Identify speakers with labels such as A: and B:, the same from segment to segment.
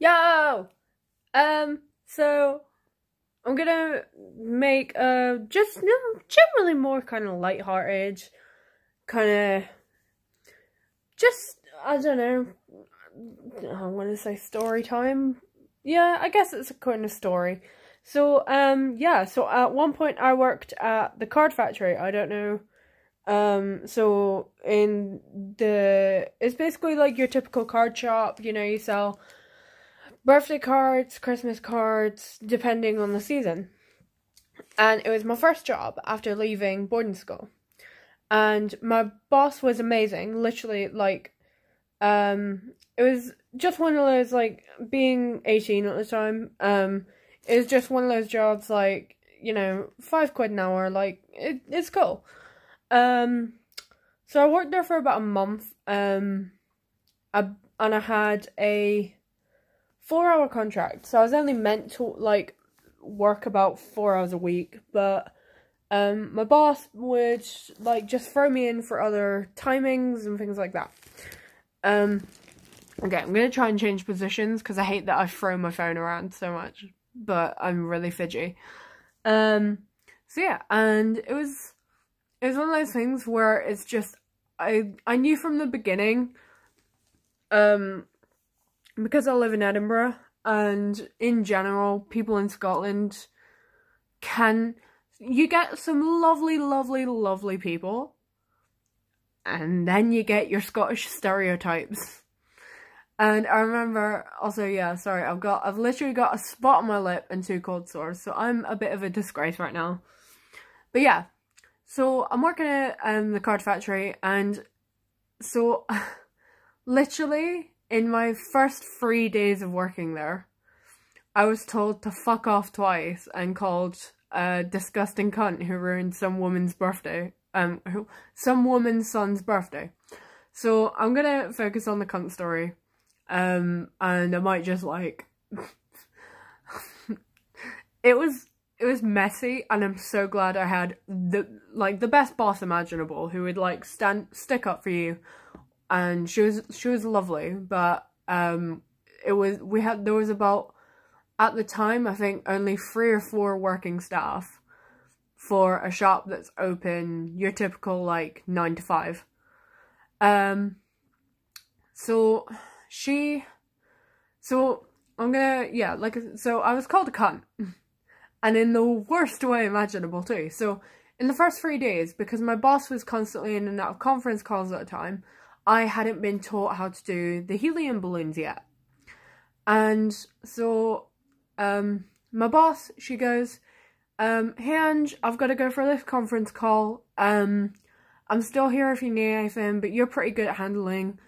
A: Yo! So I'm gonna make just generally more kind of light-hearted, kind of just, I don't know, I want to say story time. Yeah, I guess it's a kind of story. So yeah, so at one point I worked at the card factory. I don't know. So it's basically like your typical card shop, you know, you sell birthday cards, Christmas cards, depending on the season. And it was my first job after leaving boarding school. And my boss was amazing, literally, like, it was just one of those, like, being 18 at the time, it was just one of those jobs, like, you know, £5 an hour, like, it's cool. So I worked there for about a month, and I had a 4-hour contract, so I was only meant to, like, work about 4 hours a week, but my boss would, like, just throw me in for other timings and things like that. Okay, I'm gonna try and change positions because I hate that I throw my phone around so much, but I'm really fidgety. So yeah, and it was one of those things where it's just, I knew from the beginning, because I live in Edinburgh, and in general, people in Scotland you get some lovely, lovely, lovely people, and then you get your Scottish stereotypes. And I remember, also, yeah, sorry, I've literally got a spot on my lip and 2 cold sores, so I'm a bit of a disgrace right now. But yeah, so I'm working at the card factory, and so literally in my first 3 days of working there, I was told to fuck off twice and called a disgusting cunt who ruined some woman's birthday, some woman's son's birthday. So I'm gonna focus on the cunt story, and I might just, like, it was messy, and I'm so glad I had the best boss imaginable who would, like, stick up for you, and she was lovely, but there was about, at the time, I think only 3 or 4 working staff for a shop that's open your typical, like, 9 to 5. So I'm gonna, yeah, like, so I was called a cunt, and in the worst way imaginable too. So in the first 3 days, because my boss was constantly in and out of conference calls at the time, I hadn't been taught how to do the helium balloons yet. And so my boss, she goes, hey Ange, I've got to go for this conference call. I'm still here if you need anything, but you're pretty good at handling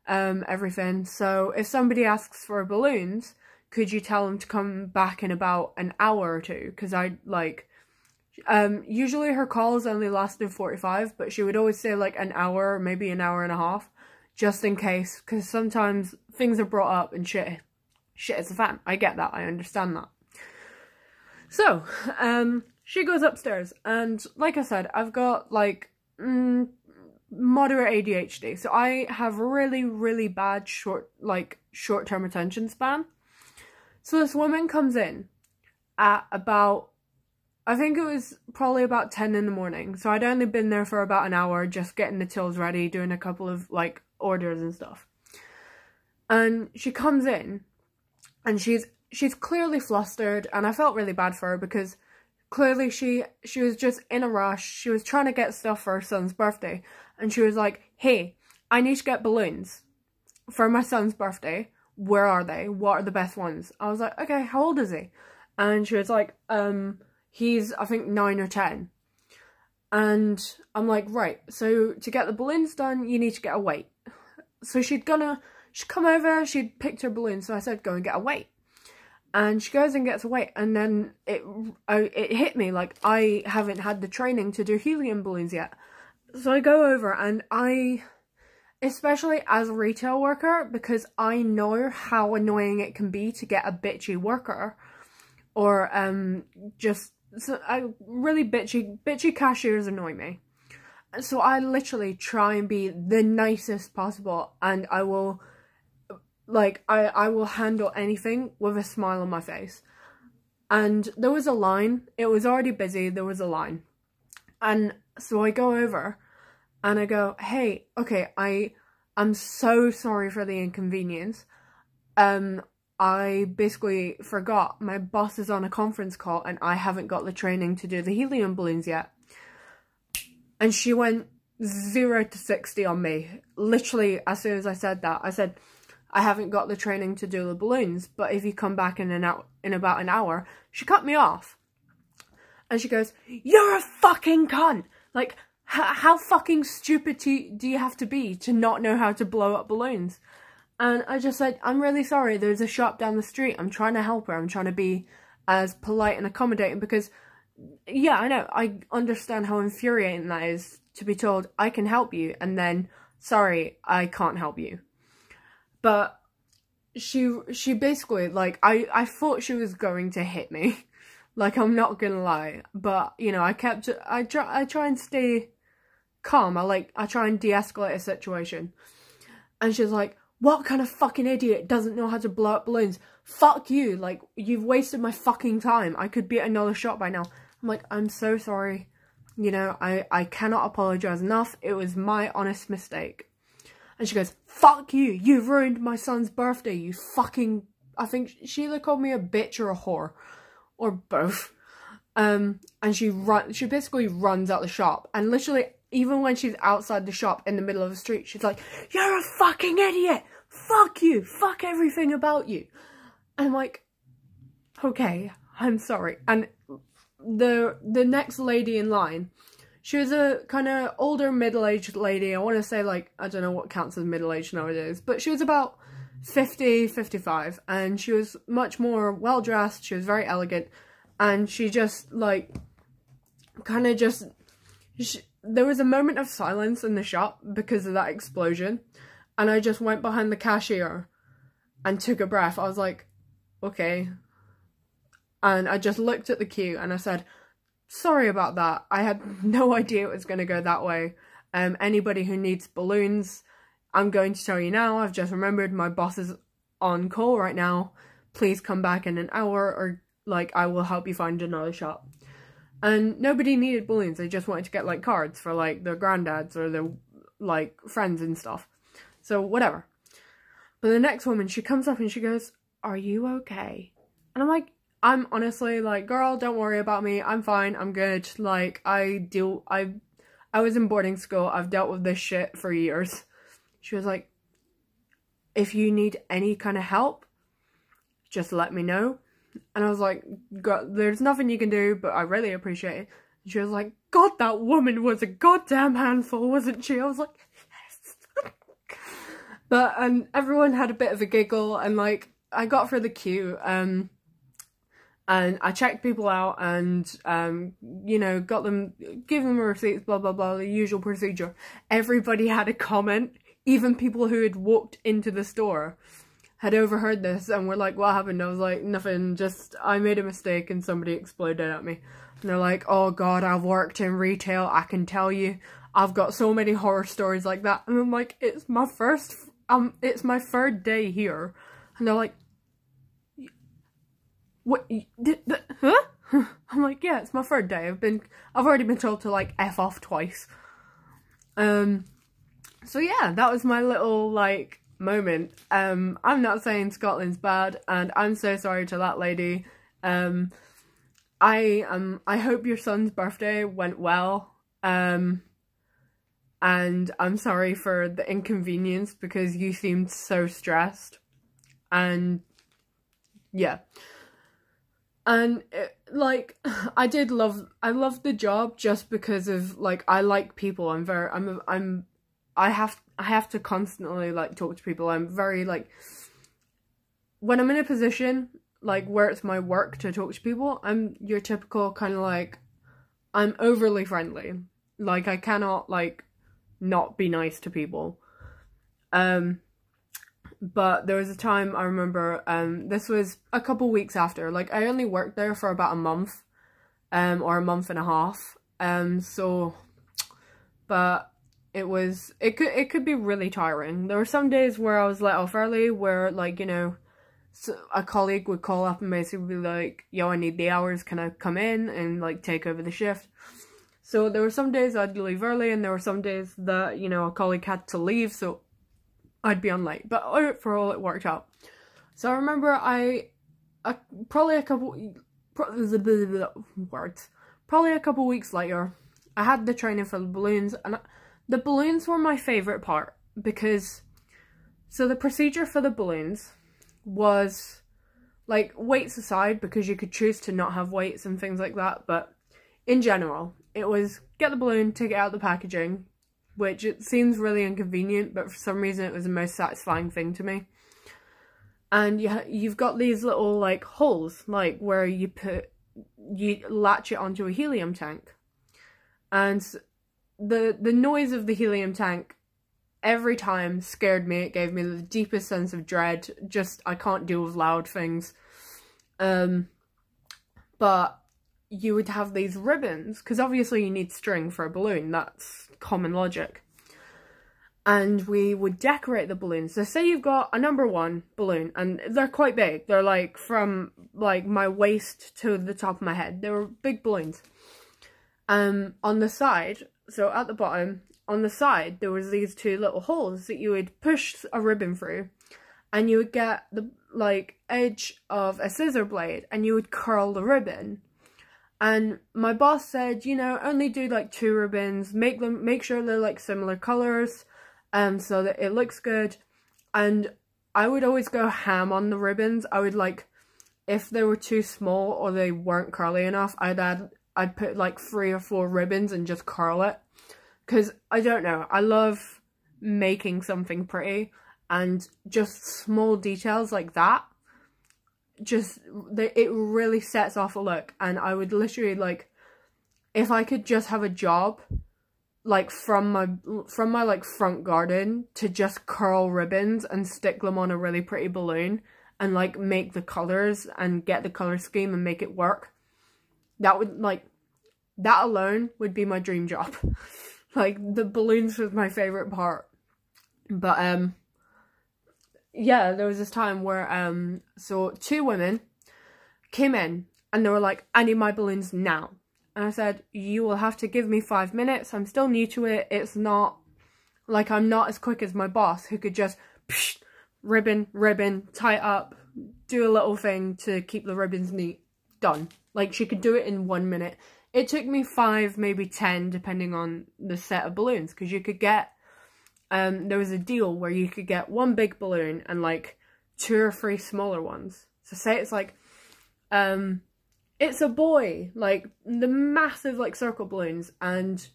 A: everything. So if somebody asks for balloons, could you tell them to come back in about an hour or two? Because I, like, usually her calls only lasted 45, but she would always say, like, an hour, maybe an hour and a half, just in case, because sometimes things are brought up and shit is a fan. I get that, I understand that. So, she goes upstairs, and like I said, I've got, like, moderate ADHD, so I have really, really bad short-term attention span. So this woman comes in at about, I think it was probably about 10 in the morning, so I'd only been there for about an hour, just getting the tills ready, doing a couple of, like, orders and stuff. And she comes in, and she's clearly flustered, and I felt really bad for her, because clearly she was just in a rush. She was trying to get stuff for her son's birthday, and she was like, hey, I need to get balloons for my son's birthday. Where are they? What are the best ones? I was like, okay, how old is he? And she was like, he's, I think, 9 or 10. And I'm like, right, so to get the balloons done, you need to get a weight. So she'd come over, she'd picked her balloons, so I said, go and get a weight. And she goes and gets a weight, and then it hit me, like, I haven't had the training to do helium balloons yet. So I go over, and especially as a retail worker, because I know how annoying it can be to get a bitchy worker, or really bitchy cashiers annoy me. So I literally try and be the nicest possible, and I will like, I will handle anything with a smile on my face. And there was a line. It was already busy. There was a line. And so I go over and I go, hey, okay, I'm so sorry for the inconvenience. I basically forgot my boss is on a conference call and I haven't got the training to do the helium balloons yet. And she went 0 to 60 on me. Literally, as soon as I said that, I said, I haven't got the training to do the balloons, but if you come back in about an hour, she cut me off. And she goes, you're a fucking cunt! Like, how fucking stupid do you have to be to not know how to blow up balloons? And I just said, I'm really sorry, there's a shop down the street, I'm trying to help her, I'm trying to be as polite and accommodating, because, yeah, I know, I understand how infuriating that is to be told, I can help you, and then, sorry, I can't help you. But she basically, like, I thought she was going to hit me. Like, I'm not gonna lie. But, you know, I try and stay calm. I try and de-escalate a situation. And she's like, what kind of fucking idiot doesn't know how to blow up balloons? Fuck you. Like, you've wasted my fucking time. I could be at another shop by now. I'm like, I'm so sorry. You know, I cannot apologize enough. It was my honest mistake. And she goes, fuck you. You've ruined my son's birthday, you fucking... I think she either called me a bitch or a whore. Or both. And she basically runs out the shop. And literally, even when she's outside the shop in the middle of the street, she's like, you're a fucking idiot! Fuck you! Fuck everything about you! And I'm like, okay, I'm sorry. And the next lady in line, she was a kind of older middle-aged lady. I want to say, like, I don't know what counts as middle-aged nowadays, but she was about 50, 55, and she was much more well-dressed. She was very elegant, and she just, like, kind of just... there was a moment of silence in the shop because of that explosion, and I just went behind the cashier and took a breath. I was like, okay. And I just looked at the queue and I said, sorry about that. I had no idea it was going to go that way. Anybody who needs balloons, I'm going to tell you now, I've just remembered my boss is on call right now. Please come back in an hour, or, like, I will help you find another shop. And nobody needed balloons. They just wanted to get, like, cards for, like, their granddads or their, like, friends and stuff. So, whatever. But the next woman, she comes up and she goes, are you okay? And I'm like, I'm honestly, like, girl, don't worry about me. I'm fine. I'm good. Like, I was in boarding school. I've dealt with this shit for years. She was like, if you need any kind of help, just let me know. And I was like, God, there's nothing you can do, but I really appreciate it. And she was like, God, that woman was a goddamn handful, wasn't she? I was like, yes. But, and everyone had a bit of a giggle, and, like, I got through the queue, and I checked people out, and, you know, gave them receipts, blah, blah, blah, the usual procedure. Everybody had a comment. Even people who had walked into the store had overheard this and were like, what happened? I was like, nothing, just, I made a mistake and somebody exploded at me. And they're like, oh God, I've worked in retail, I can tell you, I've got so many horror stories like that. And I'm like, it's my third day here. And they're like, what, huh? I'm like, yeah, it's my third day. I've already been told to, like, F off twice. So yeah, that was my little, like, moment. I'm not saying Scotland's bad, and I'm so sorry to that lady. I hope your son's birthday went well. And I'm sorry for the inconvenience because you seemed so stressed. And yeah. And like, I love the job just because of, like, I like people. I have to constantly, like, talk to people. I'm very, like, when I'm in a position, like, where it's my work to talk to people, I'm your typical kind of, like, I'm overly friendly. Like, I cannot, like, not be nice to people. But there was a time I remember, this was a couple weeks after, like, I only worked there for about a month, or a month and a half, but it could be really tiring. There were some days where I was let off early, where like, you know, so a colleague would call up and basically be like, yo, I need the hours, can I come in and like take over the shift? So there were some days I'd leave early, and there were some days that, you know, a colleague had to leave, so I'd be on late. But overall, it worked out. So I remember probably a couple weeks later, I had the training for the balloons, and the balloons were my favourite part, because, so the procedure for the balloons was, like, weights aside, because you could choose to not have weights and things like that, but in general, it was get the balloon, take it out of the packaging, which it seems really inconvenient, but for some reason it was the most satisfying thing to me. And you've got these little, like, holes, like, where you latch it onto a helium tank. And the noise of the helium tank every time scared me. It gave me the deepest sense of dread. Just, I can't deal with loud things. But you would have these ribbons, because obviously you need string for a balloon. That's common logic. And we would decorate the balloons. So say you've got a number 1 balloon, and they're quite big. They're like from like my waist to the top of my head. They were big balloons. On the side, so at the bottom, on the side, there was these 2 little holes that you would push a ribbon through, and you would get the like edge of a scissor blade, and you would curl the ribbon. And my boss said, you know, only do like 2 ribbons, make sure they're like similar colours, so that it looks good. And I would always go ham on the ribbons. I would, like, if they were too small or they weren't curly enough, I'd put like 3 or 4 ribbons and just curl it. Because, I don't know, I love making something pretty, and just small details like that, it really sets off a look. And I would literally, like, if I could just have a job, like, from my like front garden to just curl ribbons and stick them on a really pretty balloon and like make the colours and get the colour scheme and make it work, that would, like, that alone would be my dream job. Like, the balloons was my favourite part. But yeah, there was this time where so 2 women came in and they were like, I need my balloons now. And I said, you will have to give me 5 minutes. I'm still new to it. It's not, like, I'm not as quick as my boss, who could just psh, ribbon, tie it up, do a little thing to keep the ribbons neat, done. Like, she could do it in 1 minute. It took me 5, maybe 10, depending on the set of balloons, because you could get, there was a deal where you could get 1 big balloon and like 2 or 3 smaller ones. So say it's like, it's a boy, like the massive like circle balloons, and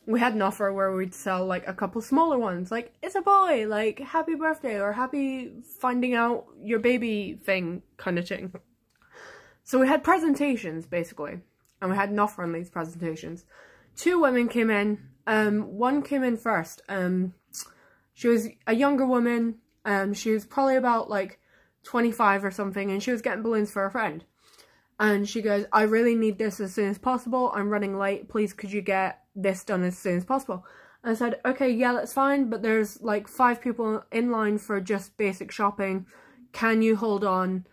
A: we had an offer where we'd sell like a couple smaller ones, like it's a boy, like happy birthday or happy finding out your baby thing kind of thing. So we had presentations basically, and we had an offer on these presentations. 2 women came in. One came in first. She was a younger woman. She was probably about like 25 or something, and she was getting balloons for a friend. And she goes, I really need this as soon as possible. I'm running late. Please, could you get this done as soon as possible? And I said, okay, yeah, that's fine, but there's like 5 people in line for just basic shopping. Can you hold on?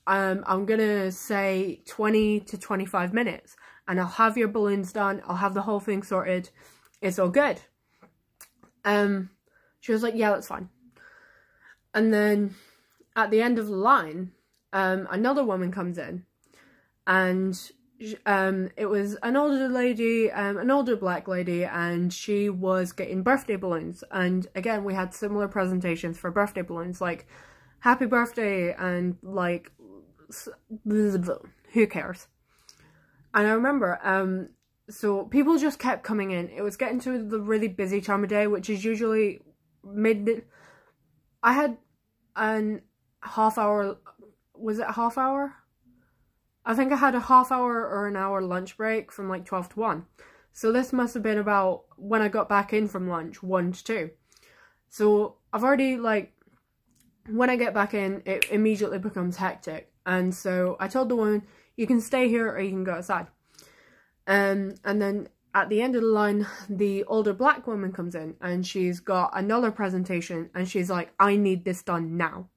A: I'm gonna say 20 to 25 minutes, and I'll have your balloons done. I'll have the whole thing sorted. It's all good. She was like, yeah, that's fine. And then at the end of the line, another woman comes in, and it was an older lady, an older black lady, and she was getting birthday balloons. And again, we had similar presentations for birthday balloons, like happy birthday and like who cares. And I remember so people just kept coming in. It was getting to the really busy time of day, which is usually I had an half hour, was it a half hour? I think I had a half hour or an hour lunch break from like 12 to 1. So this must have been about when I got back in from lunch, 1 to 2. So I've already, like, when I get back in, it immediately becomes hectic. And so I told the woman, you can stay here or you can go outside. And then at the end of the line, the older black woman comes in and she's got another presentation and she's like, I need this done now.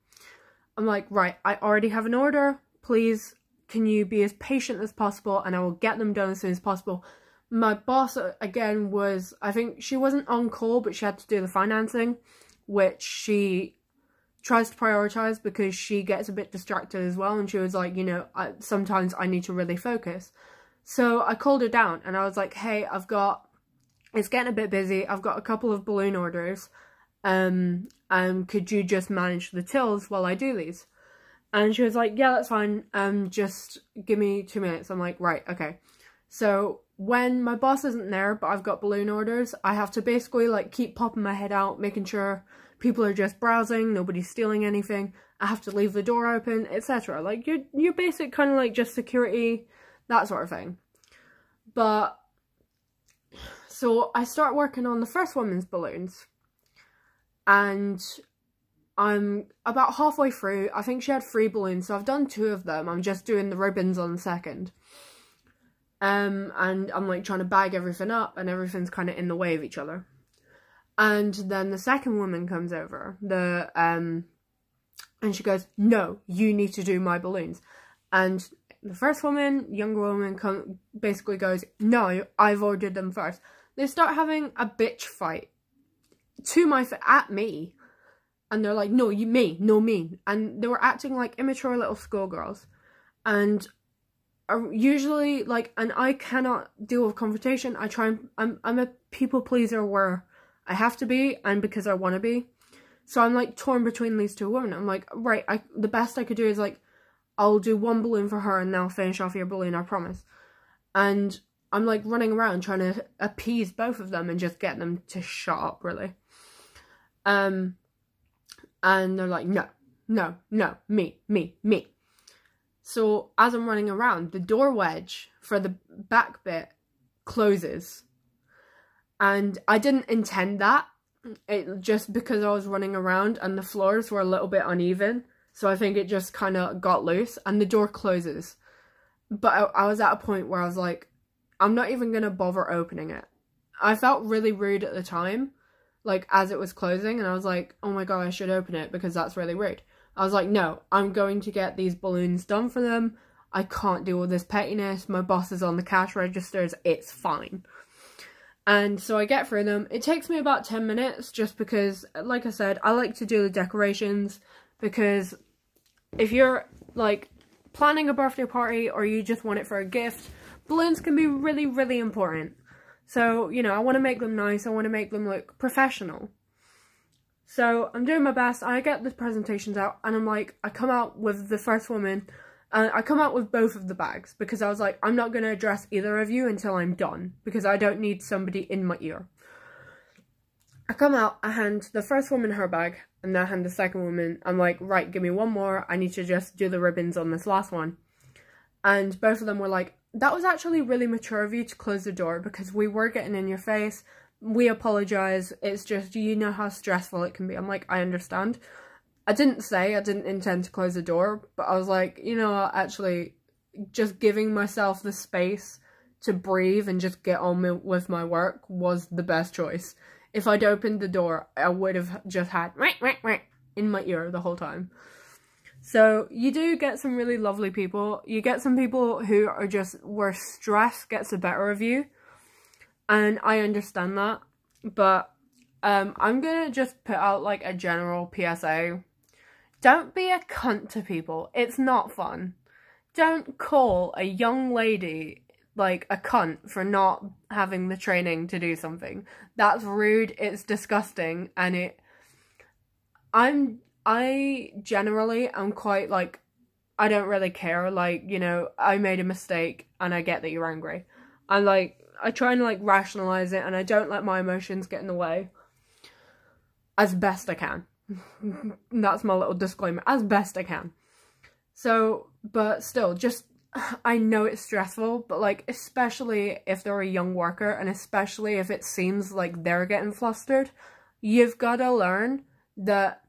A: I'm like, right, I already have an order. Please, can you be as patient as possible and I will get them done as soon as possible. My boss, again, was, I think she wasn't on call, but she had to do the financing, which she tries to prioritize because she gets a bit distracted as well. And she was like, you know, sometimes I need to really focus. So I called her down and I was like, hey, it's getting a bit busy. I've got a couple of balloon orders. Could you just manage the tills while I do these? And she was like, yeah, that's fine. Just give me 2 minutes. I'm like, right, okay. So when my boss isn't there, but I've got balloon orders, I have to basically like keep popping my head out, making sure people are just browsing, nobody's stealing anything. I have to leave the door open, etc. Like your basic kind of like just security, that sort of thing. But so I start working on the first woman's balloons and I'm about halfway through. I think she had 3 balloons, so I've done 2 of them. I'm just doing the ribbons on the second. And I'm like trying to bag everything up and everything's kind of in the way of each other. And then the second woman comes over, and she goes, no, you need to do my balloons. And the first woman, younger woman, basically goes, no, I've ordered them first. They start having a bitch fight at me. And they're like, no, me. And they were acting like immature little schoolgirls. And usually, like, and I cannot deal with confrontation. I'm a people pleaser where I have to be and because I want to be. So I'm like torn between these 2 women. I'm like, right, the best I could do is like, I'll do 1 balloon for her and then I'll finish off your balloon, I promise. And I'm like running around trying to appease both of them and just get them to shut up, really. And they're like, no, me. So as I'm running around, the door wedge for the back bit closes. And I didn't intend that. It just because I was running around and the floors were a little bit uneven. So I think it just kind of got loose and the door closes. But I was at a point where I was like, I'm not even going to bother opening it. I felt really rude at the time, like as it was closing. And I was like, oh my God, I should open it because that's really rude. I was like, no, I'm going to get these balloons done for them. I can't deal with this pettiness. My boss is on the cash registers. It's fine. And so I get through them. It takes me about 10 minutes just because, like I said, I like to do the decorations because if you're like planning a birthday party or you just want it for a gift, balloons can be really, really important. So, you know, I want to make them nice. I want to make them look professional. So I'm doing my best. I get the presentations out and I'm like, I come out with the first woman and I come out with both of the bags because I was like, I'm not going to address either of you until I'm done because I don't need somebody in my ear. I come out, I hand the first woman her bag and then I hand the second woman. I'm like, right, give me 1 more. I need to just do the ribbons on this last one. And both of them were like, that was actually really mature of you to close the door because we were getting in your face. We apologise. It's just, you know how stressful it can be. I'm like, I understand. I didn't intend to close the door, but I was like, you know what, actually, just giving myself the space to breathe and just get on with my work was the best choice. If I'd opened the door, I would have just had in my ear the whole time. So you do get some really lovely people. You get some people who are just, where stress gets the better of you. And I understand that. But I'm going to just put out like a general PSA. Don't be a cunt to people. It's not fun. Don't call a young lady like a cunt for not having the training to do something. That's rude. It's disgusting. And I generally am quite like, I don't really care. Like, you know, I made a mistake and I get that you're angry. I try and like rationalize it and I don't let my emotions get in the way as best I can. That's my little disclaimer, as best I can. So, but still, just, I know it's stressful, but like, especially if they're a young worker and especially if it seems like they're getting flustered, you've got to learn that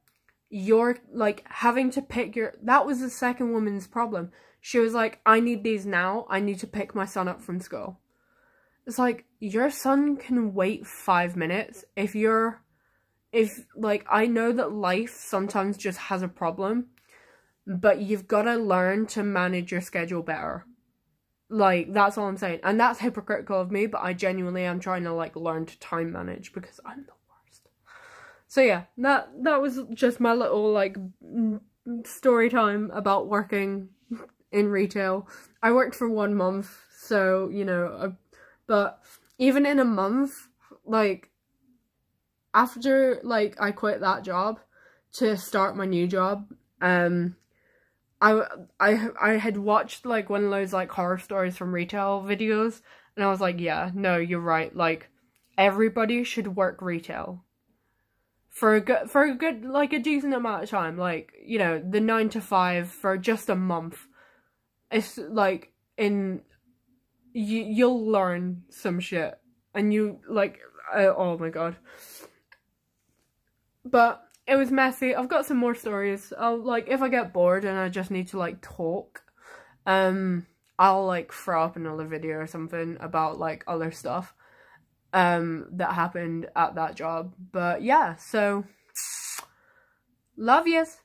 A: you're like having to pick that was the second woman's problem. She was like, I need these now. I need to pick my son up from school. It's like, your son can wait 5 minutes if like, I know that life sometimes just has a problem, but you've got to learn to manage your schedule better. Like, that's all I'm saying. And that's hypocritical of me, but I genuinely am trying to, like, learn to time manage because I'm the worst. So yeah, that was just my little, like, story time about working in retail. I worked for 1 month, so, you know, but even in a month, like, after, like, I quit that job to start my new job, I had watched, like, one of those, like, horror stories from retail videos, and I was like, yeah, no, you're right, like, everybody should work retail for a good, like, a decent amount of time, like, you know, the 9 to 5 for just a month. It's, like, you'll learn some shit, and you, like, oh my god. But it was messy. I've got some more stories. Like, if I get bored and I just need to, like, talk, I'll, like, throw up another video or something about, like, other stuff, that happened at that job. But, yeah, so, love yous.